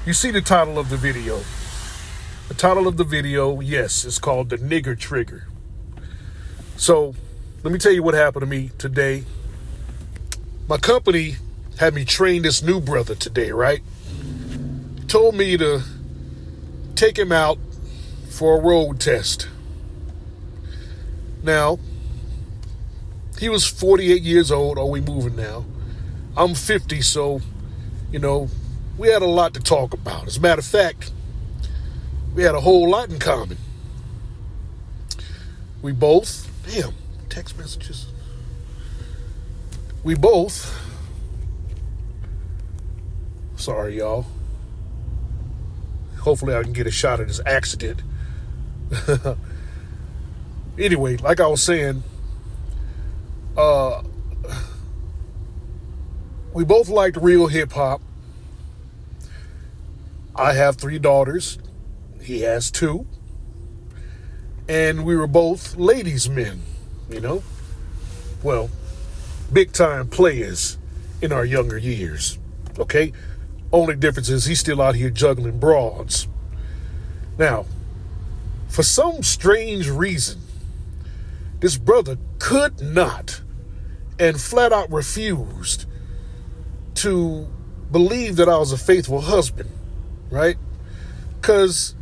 You see the title of the video. The title of the video, yes, is called The Nigger Trigger. So, let me tell you what happened to me today. My company had me train this new brother today, right? Told me to take him out for a road test. Now, he was 48 years old. Oh, we moving now. I'm 50, so, we had a lot to talk about. As a matter of fact, we had a whole lot in common. We both, text messages. We both, sorry y'all. Hopefully I can get a shot at this accident. Anyway, like I was saying, we both liked real hip hop. I have 3 daughters. He has 2. And we were both ladies' men, Well, big time players in our younger years. Okay? Only difference is he's still out here juggling broads. Now, for some strange reason, this brother could not and flat out refused to believe that I was a faithful husband. Right? Because,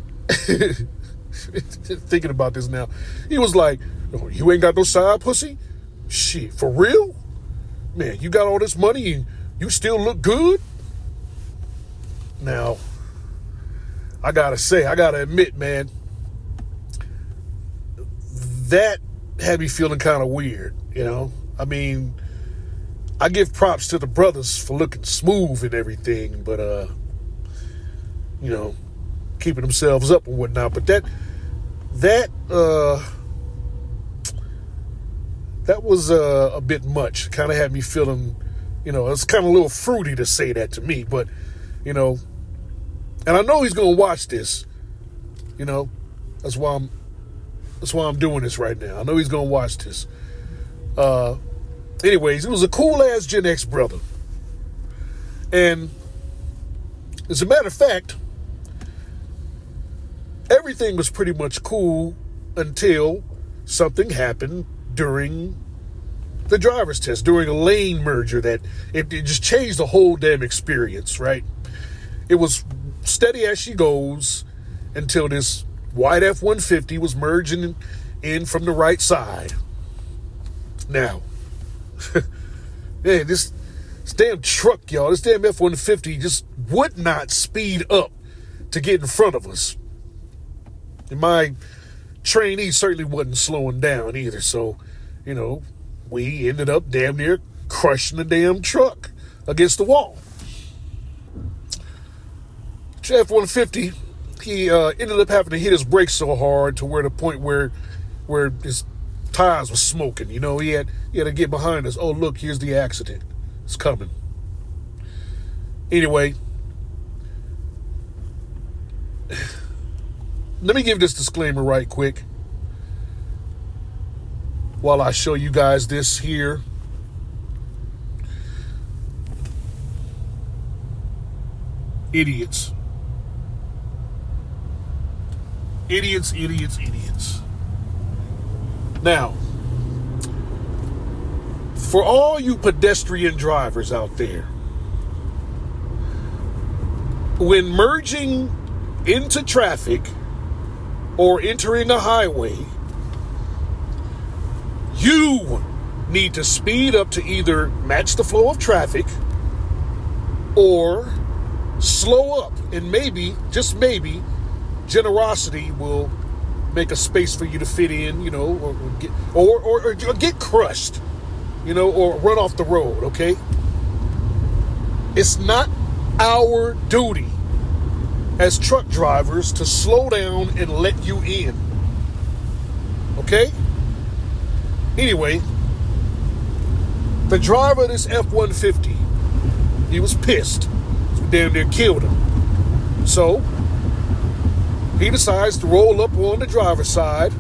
thinking about this now, he was like, oh, you ain't got no side pussy? Shit, for real? Man, you got all this money and you still look good? Now, I gotta admit, man, that had me feeling kind of weird, I mean, I give props to the brothers for looking smooth and everything, but, keeping themselves up and whatnot. But that was a bit much. Kind of had me feeling, it's kind of a little fruity to say that to me, but, and I know he's going to watch this, that's why I'm doing this right now. I know he's going to watch this. Anyways, it was a cool ass Gen X brother. And as a matter of fact, everything was pretty much cool until something happened during the driver's test, during a lane merger that it just changed the whole damn experience, right? It was steady as she goes until this white F-150 was merging in from the right side. Now, man, this damn truck, y'all, this damn F-150 just would not speed up to get in front of us. And my trainee certainly wasn't slowing down either. So, we ended up damn near crushing the damn truck against the wall. F-150, he ended up having to hit his brakes so hard to where the point where his tires were smoking. He had to get behind us. Oh, look, here's the accident. It's coming. Anyway, let me give this disclaimer right quick while I show you guys this here. Idiots. Idiots, idiots, idiots. Now, for all you pedestrian drivers out there, when merging into traffic or entering a highway, you need to speed up to either match the flow of traffic or slow up, and maybe, just maybe, generosity will make a space for you to fit in, or get crushed, or run off the road, okay? It's not our duty as truck drivers to slow down and let you in, okay? Anyway, the driver of this F-150, he was pissed. We damn near killed him. So, he decides to roll up on the driver's side,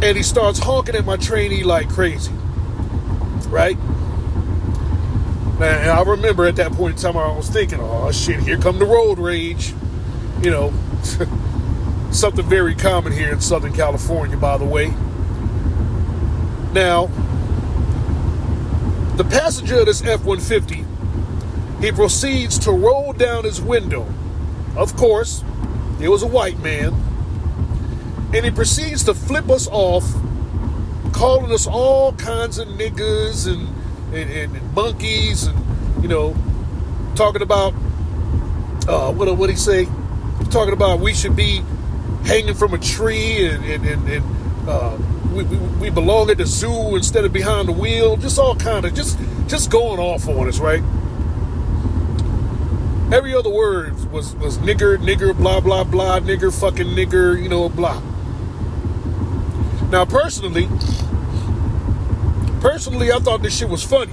and he starts honking at my trainee like crazy, right? Man, and I remember at that point in time I was thinking, oh shit, here come the road rage. You know, something very common here in Southern California, by the way. Now, the passenger of this F-150, he proceeds to roll down his window. Of course, it was a white man. And he proceeds to flip us off, calling us all kinds of niggas and monkeys, and, you know, talking about, what'd he say? Talking about we should be hanging from a tree and we belong at the zoo instead of behind the wheel. Just all kind of, just going off on us, right? Every other word was nigger, blah, blah, blah, nigger, fucking nigger, you know, blah. Now, personally, I thought this shit was funny.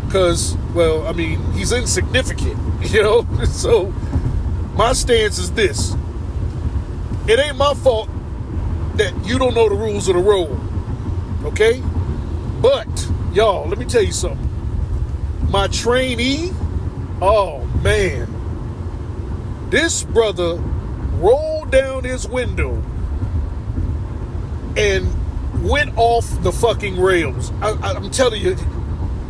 Because, well, I mean, he's insignificant, you know? So, my stance is this. It ain't my fault that you don't know the rules of the road, okay? But, y'all, let me tell you something. My trainee, oh, man. This brother rolled down his window and went off the fucking rails. I'm telling you,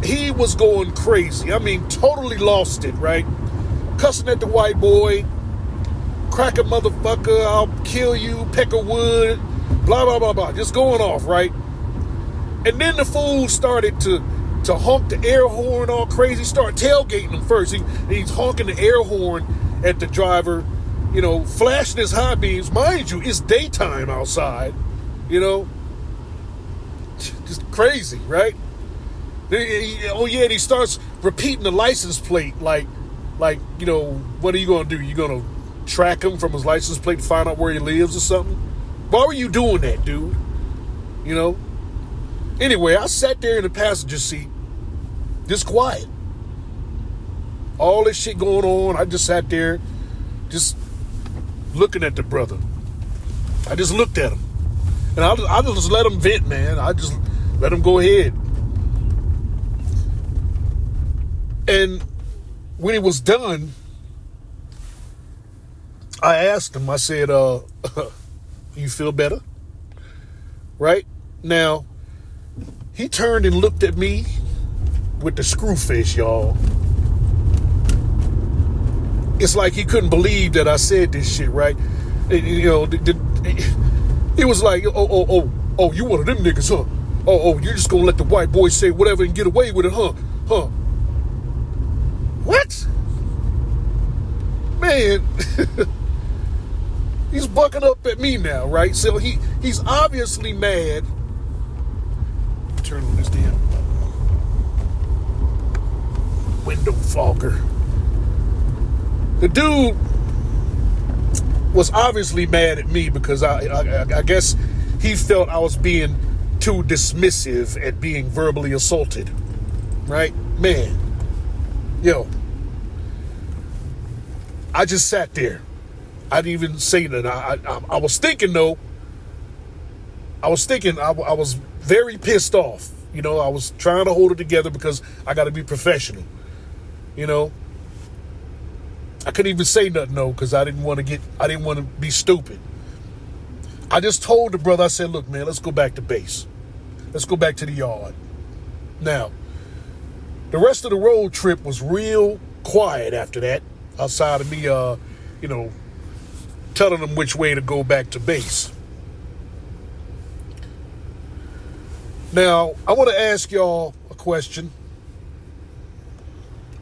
he was going crazy. I mean, totally lost it, right? Cussing at the white boy, crack a motherfucker, I'll kill you, peck of wood, blah, blah, blah, blah. Just going off, right? And then the fool started to honk the air horn all crazy, start tailgating him first. He's honking the air horn at the driver, you know, flashing his high beams. Mind you, it's daytime outside, you know? Just crazy, right? Oh yeah, and he starts repeating the license plate like, you know, what are you gonna do? You gonna track him from his license plate to find out where he lives or something? Why were you doing that, dude? You know? Anyway, I sat there in the passenger seat, just quiet. All this shit going on, I just sat there, just looking at the brother. I just looked at him. And I just let him vent, man. I just let him go ahead. And when he was done, I asked him, I said, you feel better? Right? Now, he turned and looked at me with the screw face, y'all. It's like he couldn't believe that I said this shit, right? You know, he was like, oh, you one of them niggas, huh? Oh, you're just gonna let the white boy say whatever and get away with it, huh? What? Man, he's bucking up at me now, right? So he's obviously mad. Turn on this damn window fogger. The dude was obviously mad at me because I guess he felt I was being too dismissive at being verbally assaulted, right? Man, yo, I just sat there. I didn't even say that. I was thinking, though. I was very pissed off. You know, I was trying to hold it together because I got to be professional. You know, I couldn't even say nothing, though, because I didn't want to be stupid. I just told the brother, I said, look, man, let's go back to base. Let's go back to the yard. Now, the rest of the road trip was real quiet after that, outside of me, you know, telling them which way to go back to base. Now, I want to ask y'all a question.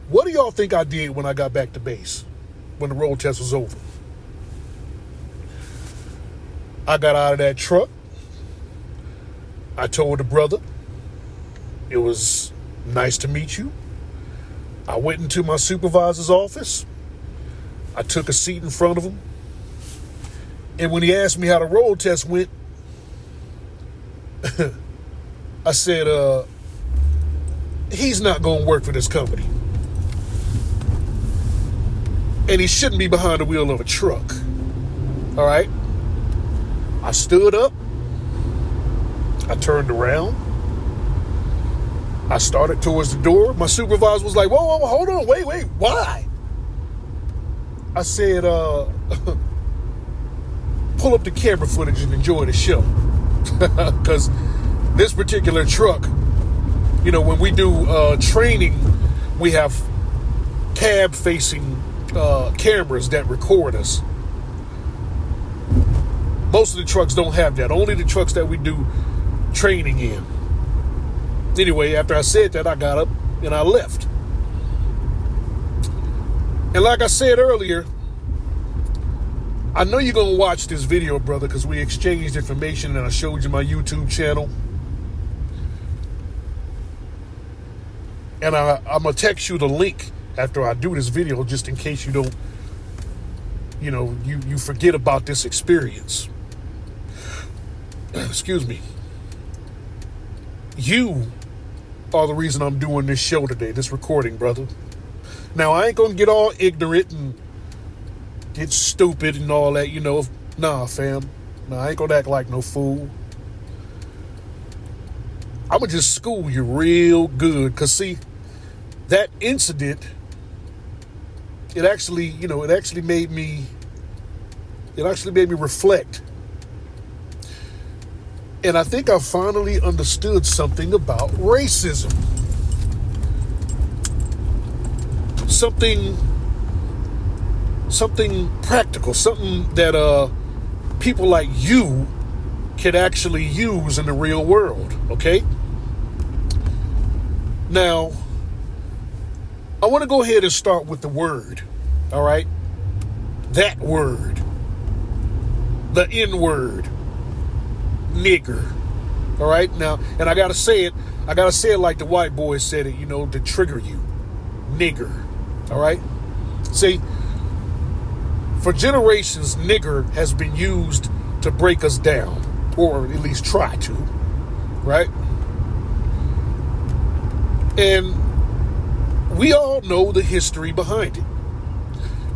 What do y'all think I did when I got back to base, when the road test was over? I got out of that truck. I told the brother, it was nice to meet you. I went into my supervisor's office. I took a seat in front of him. And when he asked me how the road test went, I said, he's not going to work for this company. And he shouldn't be behind the wheel of a truck. All right? I stood up. I turned around. I started towards the door. My supervisor was like, whoa, hold on, wait, why? I said, pull up the camera footage and enjoy the show. Because this particular truck, when we do training, we have cab-facing cameras that record us. Most of the trucks don't have that. Only the trucks that we do training in. Anyway, after I said that, I got up and I left. And like I said earlier, I know you're going to watch this video, brother, because we exchanged information and I showed you my YouTube channel. And I'm going to text you the link after I do this video, just in case you don't, you forget about this experience. Excuse me. You are the reason I'm doing this show today, this recording, brother. Now, I ain't going to get all ignorant and get stupid and all that, Nah, fam. Nah, I ain't going to act like no fool. I'm going to just school you real good. Because, see, that incident, it actually made me reflect. And I think I finally understood something about racism. Something practical, something that people like you can actually use in the real world, okay? Now, I want to go ahead and start with the word, all right? That word. The N-word. Nigger. All right? Now, and I got to say it like the white boy said it, to trigger you. Nigger. All right? See, for generations, nigger has been used to break us down, or at least try to, right? And we all know the history behind it.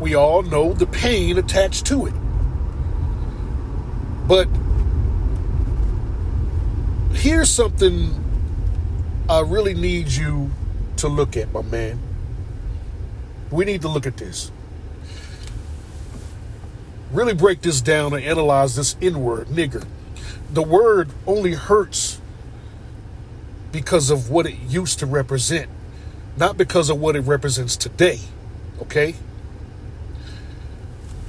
We all know the pain attached to it. But here's something I really need you to look at, my man. We need to look at this. Really break this down and analyze this N-word, nigger. The word only hurts because of what it used to represent, not because of what it represents today, okay?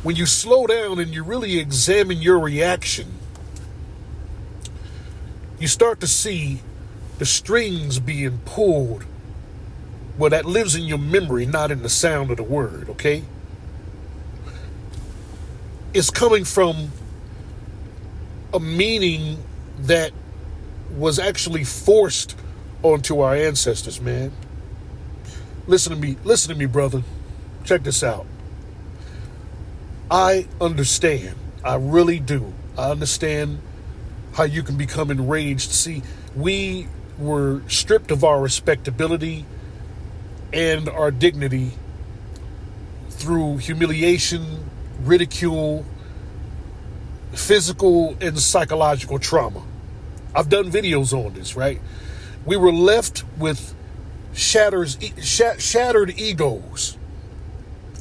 When you slow down and you really examine your reaction, you start to see the strings being pulled. Well, that lives in your memory, not in the sound of the word, okay? It's coming from a meaning that was actually forced onto our ancestors, man. Listen to me, brother. Check this out. I understand. I really do. I understand how you can become enraged. See, we were stripped of our respectability and our dignity through humiliation, ridicule, physical and psychological trauma. I've done videos on this, right? We were left with shattered egos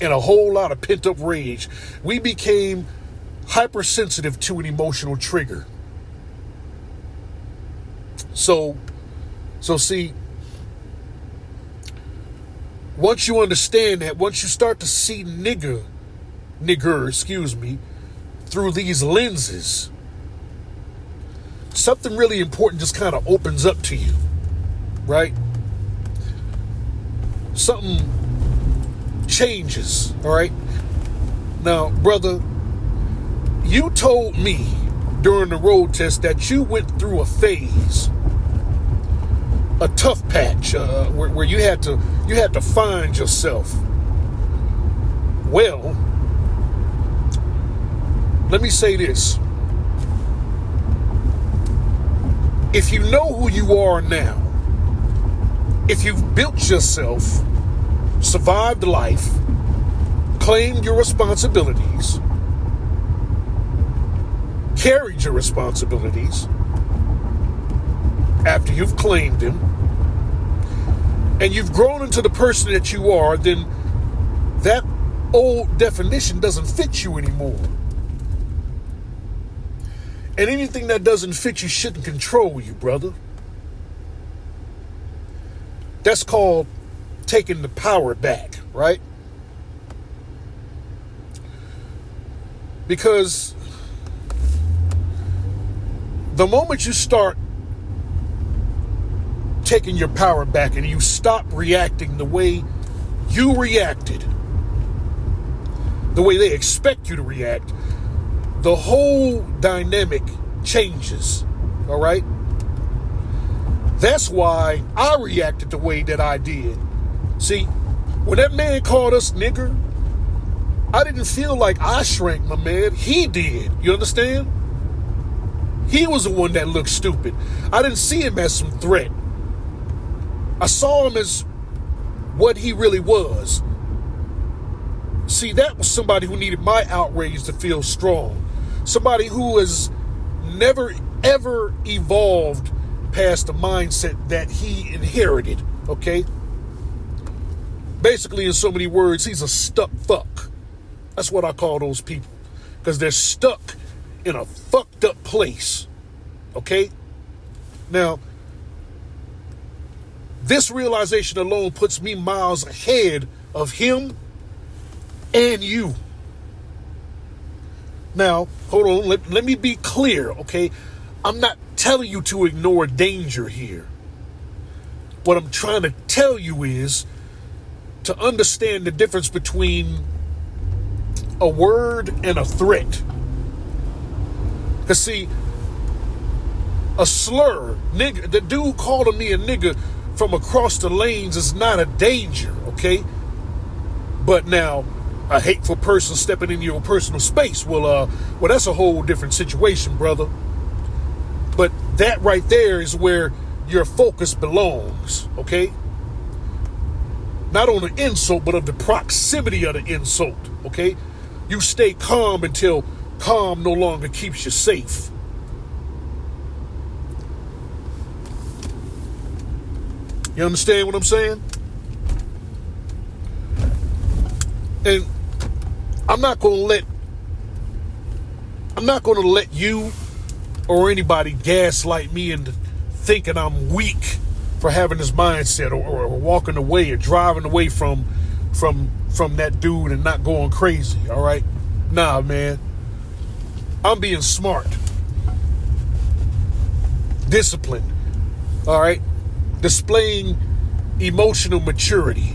and a whole lot of pent-up rage. We became hypersensitive to an emotional trigger. So see, once you understand that, once you start to see nigger, through these lenses, something really important just kind of opens up to you, right? Something changes, all right? Now, brother, you told me during the road test that you went through a phase, a tough patch, where you had to find yourself. Well, let me say this. If you know who you are now, if you've built yourself, survived life, claimed your responsibilities, carried your responsibilities after you've claimed them, and you've grown into the person that you are, then that old definition doesn't fit you anymore. And anything that doesn't fit you shouldn't control you, brother. That's called taking the power back, right? Because the moment you start taking your power back and you stop reacting the way you reacted, the way they expect you to react, the whole dynamic changes, all right? That's why I reacted the way that I did. See, when that man called us nigger, I didn't feel like I shrank, my man. He did. You understand? He was the one that looked stupid. I didn't see him as some threat. I saw him as what he really was. See, that was somebody who needed my outrage to feel strong. Somebody who has never, ever evolved past the mindset that he inherited, okay? Basically, in so many words, he's a stuck fuck. That's what I call those people. Because they're stuck in a fucked up place, okay? Now, this realization alone puts me miles ahead of him and you. Now, hold on, let me be clear, okay? I'm not telling you to ignore danger here. What I'm trying to tell you is to understand the difference between a word and a threat. Because see, a slur, nigga, the dude calling me a nigga from across the lanes is not a danger, okay? But now, a hateful person stepping into your personal space, well, that's a whole different situation, brother. But that right there is where your focus belongs, okay? Not on the insult, but of the proximity of the insult, okay? You stay calm until calm no longer keeps you safe. You understand what I'm saying? And I'm not going to let you or anybody gaslight me into thinking I'm weak for having this mindset or walking away or driving away from that dude and not going crazy, all right? Nah, man. I'm being smart. Disciplined, all right? Displaying emotional maturity.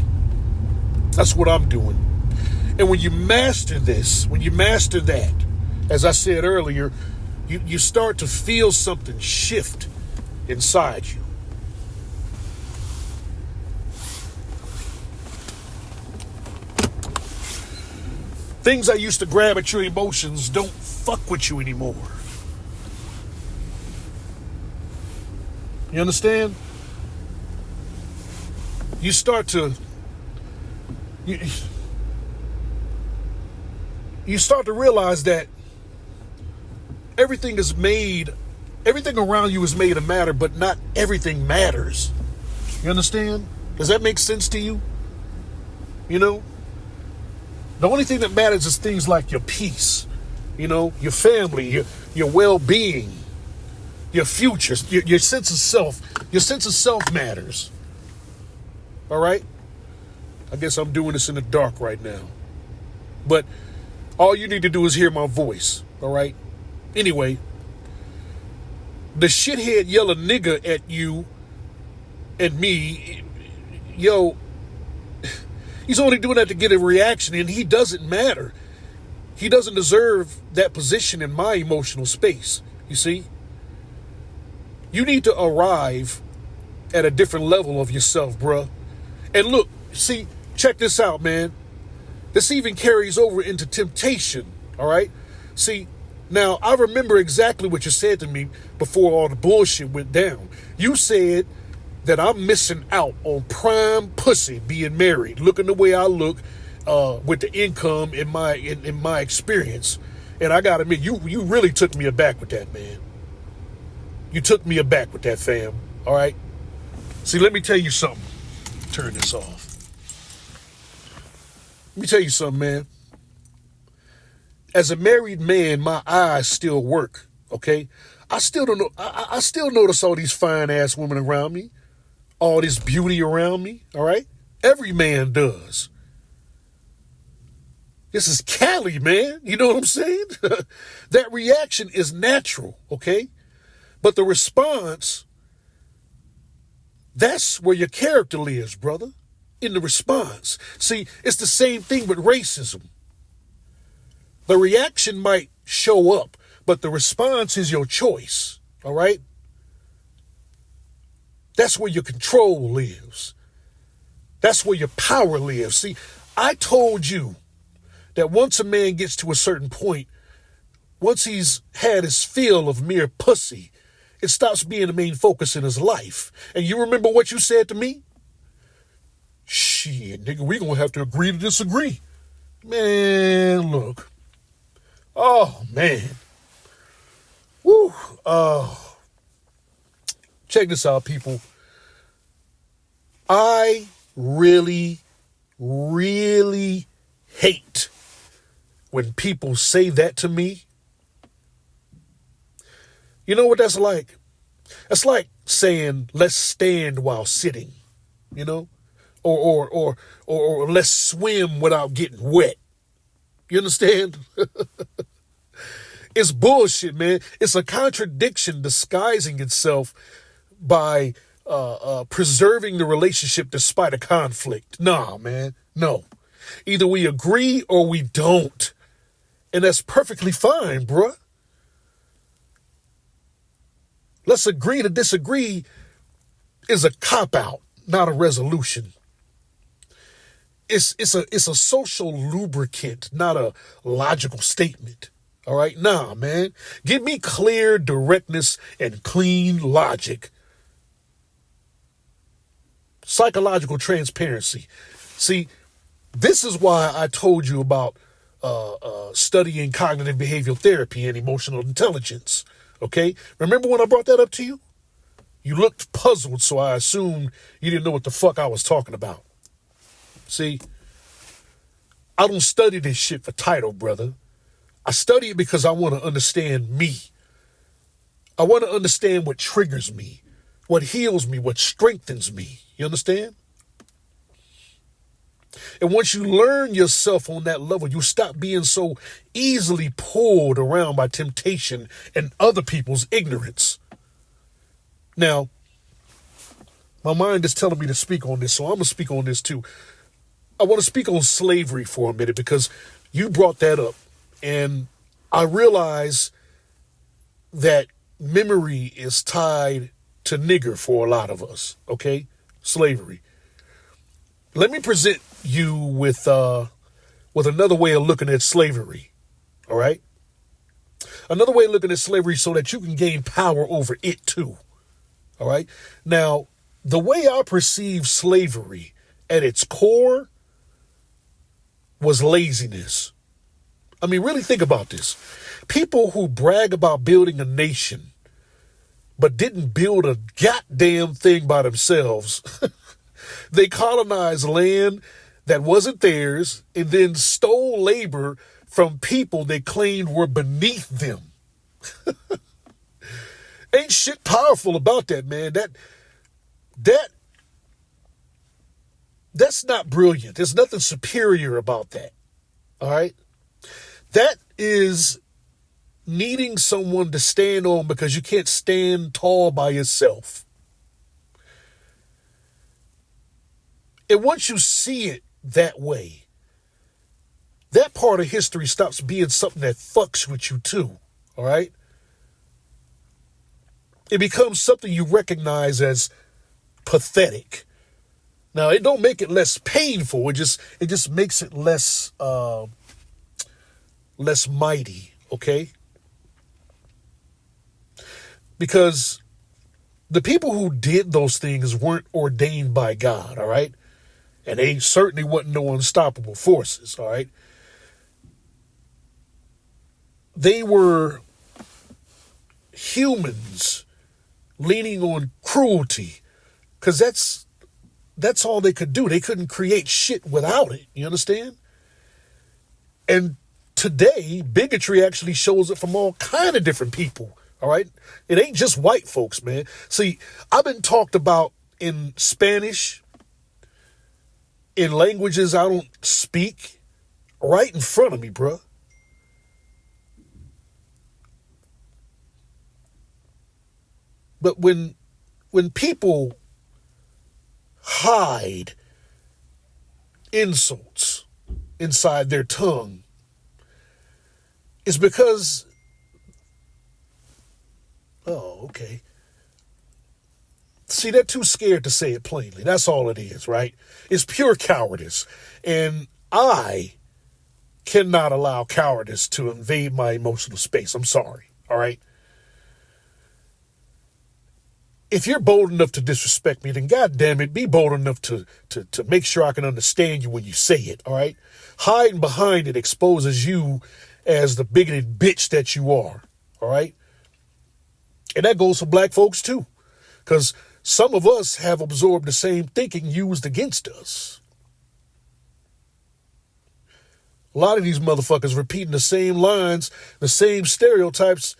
That's what I'm doing. And when you master this, when you master that, as I said earlier, you start to feel something shift inside you. Things that used to grab at your emotions don't fuck with you anymore. You understand? You start to you start to realize that everything around you is made of matter, but not everything matters. You understand? Does that make sense to you? You know? The only thing that matters is things like your peace, you know, your family, your well-being, your future, your sense of self. Your sense of self matters. All right? I guess I'm doing this in the dark right now. But all you need to do is hear my voice, all right? Anyway, the shithead yelling nigga at you and me, yo, he's only doing that to get a reaction, and he doesn't matter. He doesn't deserve that position in my emotional space, you see? You need to arrive at a different level of yourself, bruh. And look, see, check this out, man. This even carries over into temptation, all right? See, now, I remember exactly what you said to me before all the bullshit went down. You said that I'm missing out on prime pussy being married, looking the way I look, with the income in my experience. And I gotta admit, you really took me aback with that, man. You took me aback with that, fam, all right? See, let me tell you something. turn this off. Let me tell you something, man. As a married man, my eyes still work, okay? I still don't know. I still notice all these fine ass women around me, all this beauty around me, all right? Every man does. This is Cali, man. You know what I'm saying? That reaction is natural, okay? But the response, that's where your character lives, brother. In the response. See, it's the same thing with racism. The reaction might show up, but the response is your choice, all right? That's where your control lives. That's where your power lives. See, I told you that once a man gets to a certain point, once he's had his fill of mere pussy, it stops being the main focus in his life. And you remember what you said to me? Shit, nigga, we gonna have to agree to disagree. Man, look. Oh, man. Woo. Check this out, people. I really, really hate when people say that to me. You know what that's like? That's like saying, let's stand while sitting, you know? Or let's swim without getting wet. You understand? It's bullshit, man. It's a contradiction disguising itself by preserving the relationship despite a conflict. Nah, man. No. Either we agree or we don't. And that's perfectly fine, bruh. Let's agree to disagree is a cop-out, not a resolution. It's a social lubricant, not a logical statement. All right? Nah, man. Give me clear directness and clean logic. Psychological transparency. See, this is why I told you about studying cognitive behavioral therapy and emotional intelligence. Okay? Remember when I brought that up to you? You looked puzzled, so I assumed you didn't know what the fuck I was talking about. See, I don't study this shit for title, brother. I study it because I want to understand me. I want to understand what triggers me, what heals me, what strengthens me. You understand? And once you learn yourself on that level, you stop being so easily pulled around by temptation and other people's ignorance. Now, my mind is telling me to speak on this, so I'm going to speak on this too. I want to speak on slavery for a minute because you brought that up. And I realize that memory is tied to nigger for a lot of us, okay? Slavery. Let me present you with another way of looking at slavery, all right? Another way of looking at slavery so that you can gain power over it too, all right? Now, the way I perceive slavery at its core was laziness. I mean, really think about this. People who brag about building a nation, but didn't build a goddamn thing by themselves. They colonized land that wasn't theirs and then stole labor from people they claimed were beneath them. Ain't shit powerful about that, man. That's not brilliant. There's nothing superior about that. All right? That is needing someone to stand on because you can't stand tall by yourself. And once you see it that way, that part of history stops being something that fucks with you too. All right? It becomes something you recognize as pathetic. Now, it don't make it less painful. It just makes it less mighty, okay? Because the people who did those things weren't ordained by God, all right? And they certainly wasn't no unstoppable forces, all right? They were humans leaning on cruelty, because that's all they could do. They couldn't create shit without it. You understand? And today, bigotry actually shows up from all kind of different people. All right? It ain't just white folks, man. See, I've been talked about in Spanish, in languages I don't speak, right in front of me, bruh. But when people hide insults inside their tongue, it's because, oh, okay. See, they're too scared to say it plainly. That's all it is, right? It's pure cowardice. And I cannot allow cowardice to invade my emotional space. I'm sorry, all right? If you're bold enough to disrespect me, then God damn it, be bold enough to make sure I can understand you when you say it, all right? Hiding behind it exposes you as the bigoted bitch that you are, all right? And that goes for black folks too, because some of us have absorbed the same thinking used against us. A lot of these motherfuckers repeating the same lines, the same stereotypes,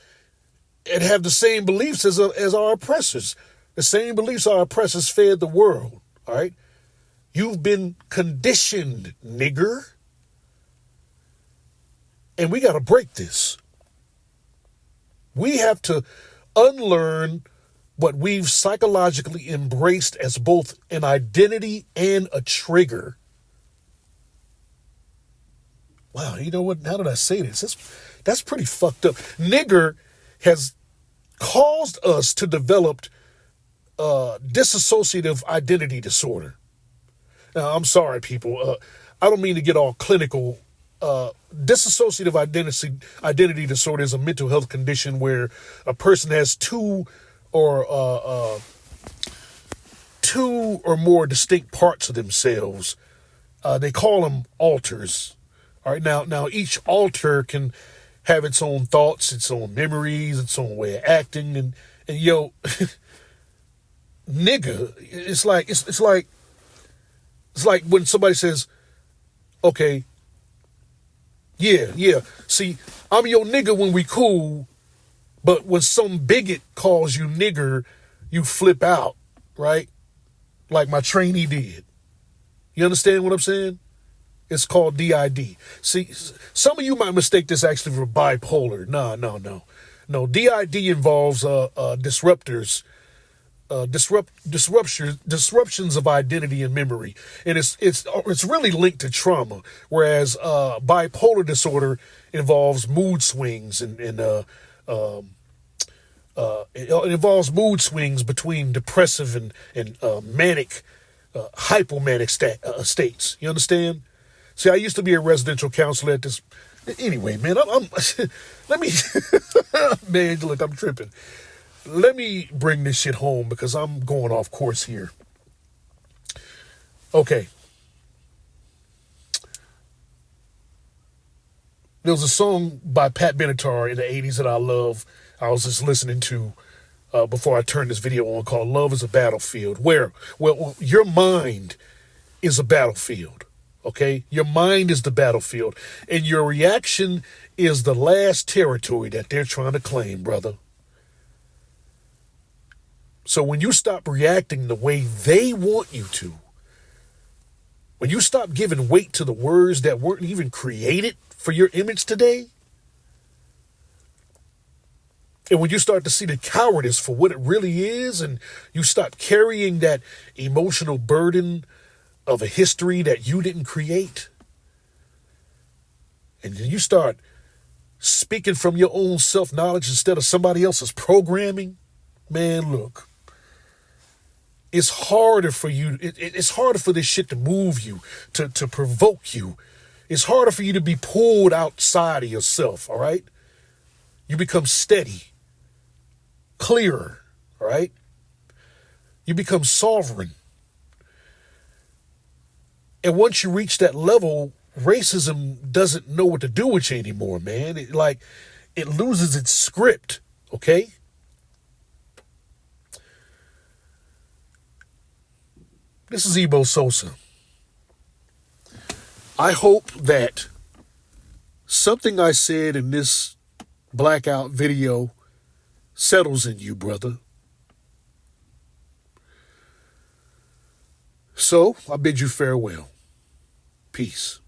and have the same beliefs as our oppressors. The same beliefs our oppressors fed the world, all right? You've been conditioned, nigger. And we got to break this. We have to unlearn what we've psychologically embraced as both an identity and a trigger. Wow, you know what? How did I say this? That's pretty fucked up. Nigger has caused us to develop dissociative identity disorder. Now, I'm sorry, people. I don't mean to get all clinical. Dissociative identity disorder is a mental health condition where a person has two or more distinct parts of themselves. They call them alters. All right, now each alter can have its own thoughts, its own memories, its own way of acting, and yo, nigga, it's like when somebody says, okay, yeah, see, I'm your nigga when we cool, but when some bigot calls you nigger, you flip out, right? Like my trainee did. You understand what I'm saying? It's called DID. See, some of you might mistake this actually for bipolar. No. DID involves disruptors, disruptions of identity and memory, and it's really linked to trauma. Whereas bipolar disorder involves mood swings and it involves mood swings between depressive and manic, hypomanic states. You understand? See, I used to be a residential counselor at this. Anyway, man, I'm let me, man, look, I'm tripping. Let me bring this shit home because I'm going off course here. Okay. There was a song by Pat Benatar in the 80s that I love. I was just listening to before I turned this video on, called Love is a Battlefield. Well, your mind is a battlefield. Okay, your mind is the battlefield, and your reaction is the last territory that they're trying to claim, brother. So when you stop reacting the way they want you to, when you stop giving weight to the words that weren't even created for your image today, and when you start to see the cowardice for what it really is, and you stop carrying that emotional burden of a history that you didn't create, and then you start speaking from your own self-knowledge instead of somebody else's programming, man, look, it's harder for you. It's harder for this shit to move you, to provoke you. It's harder for you to be pulled outside of yourself, all right? You become steady, clearer, all right? You become sovereign. And once you reach that level, racism doesn't know what to do with you anymore, man. It loses its script, okay? This is Ebo Sosa. I hope that something I said in this blackout video settles in you, brother. So I bid you farewell. Peace.